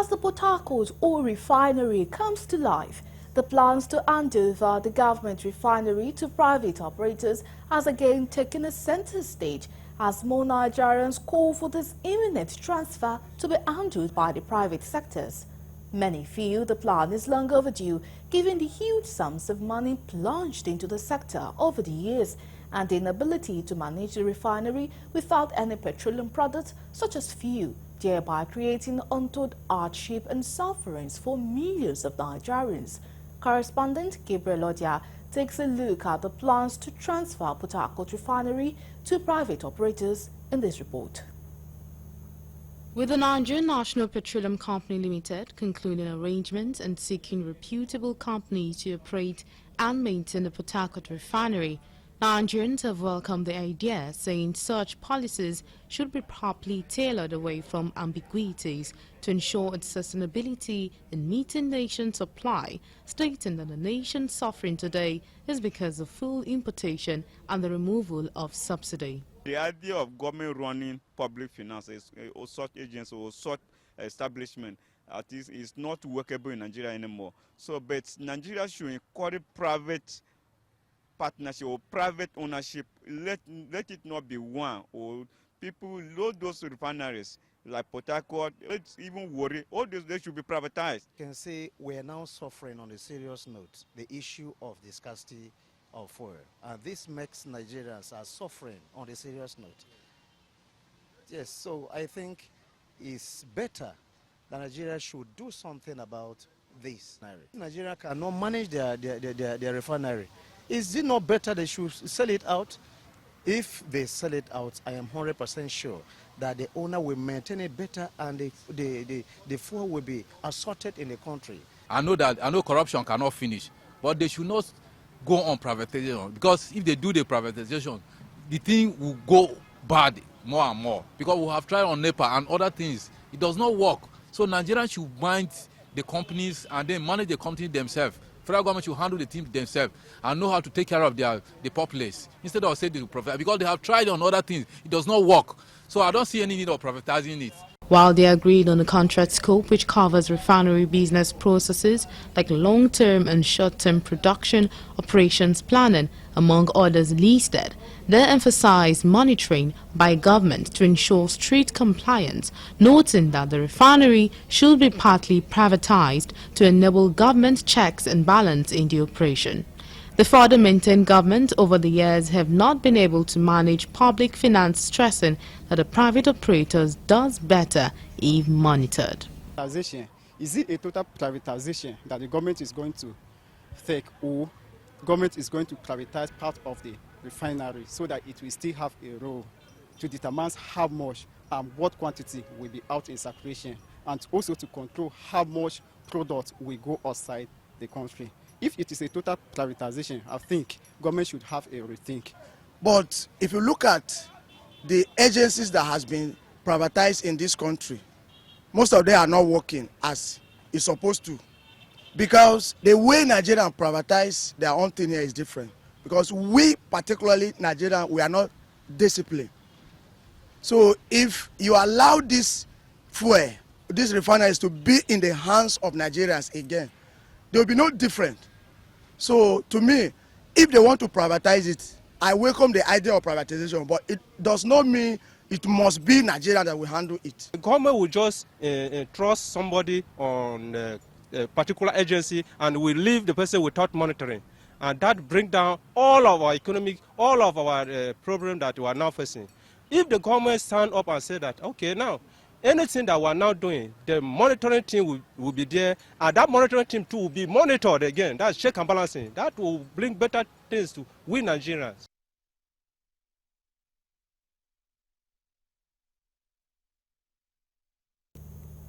As the Port Harcourt oil refinery comes to life, the plans to hand over the government refinery to private operators has again taken a center stage as more Nigerians call for this imminent transfer to be handled by the private sectors. Many feel the plan is long overdue, given the huge sums of money plunged into the sector over the years and the inability to manage the refinery without any petroleum products such as fuel, thereby creating untold hardship and sufferings for millions of Nigerians. Correspondent Gabriel Odia takes a look at the plans to transfer Port Harcourt refinery to private operators in this report. With the Nigerian National Petroleum Company Limited concluding arrangements and seeking reputable companies to operate and maintain the Port Harcourt refinery, Nigerians have welcomed the idea, saying such policies should be properly tailored away from ambiguities to ensure its sustainability in meeting nation supply, stating that the nation suffering today is because of full importation and the removal of subsidy. The idea of government running public finances or such agency or such establishment is not workable in Nigeria anymore. So, but Nigeria should encourage private partnership or private ownership. Let it not be one or people load those refineries like Port Harcourt. Let's even worry. All those they should be privatized. You can say we are now suffering on a serious note the issue of the scarcity of oil, and this makes Nigerians are suffering on a serious note. Yes, so I think it's better that Nigeria should do something about this. Nigeria cannot manage their refinery. Is it not better they should sell it out? If they sell it out, I am 100% sure that the owner will maintain it better and the fuel will be assorted in the country. I know corruption cannot finish, but they should not go on privatization, because if they do the privatization, the thing will go bad more and more, because we have tried on NEPA and other things. It does not work. So Nigerians should mind the companies and then manage the company themselves. Federal government should handle the team themselves and know how to take care of the populace instead of saying the profit, because they have tried on other things. It does not work. So I don't see any need of privatizing it. While they agreed on the contract scope, which covers refinery business processes like long-term and short-term production, operations planning, among others listed, they emphasized monitoring by government to ensure strict compliance, noting that the refinery should be partly privatized to enable government checks and balance in the operation. The further maintained government over the years have not been able to manage public finance, stressing that the private operators does better if monitored. Is it a total privatization that the government is going to take, or government is going to privatize part of the refinery so that it will still have a role to determine how much and what quantity will be out in circulation, and also to control how much product will go outside the country? If it is a total privatization, I think government should have a rethink. But if you look at the agencies that has been privatized in this country, most of them are not working as it's supposed to. Because the way Nigerians privatize their own thing here is different. Because we, particularly Nigerians, we are not disciplined. So if you allow this fuel, these refineries to be in the hands of Nigerians again, there will be no different. So to me, if they want to privatize it, I welcome the idea of privatization, but it does not mean it must be Nigeria that will handle it. The government will just trust somebody on a particular agency and will leave the person without monitoring. And that brings down all of our economic, all of our problems that we are now facing. If the government stand up and say that, okay, now, anything that we are now doing, the monitoring team will be there, and that monitoring team too will be monitored again. That's check and balancing. That will bring better things to we Nigerians.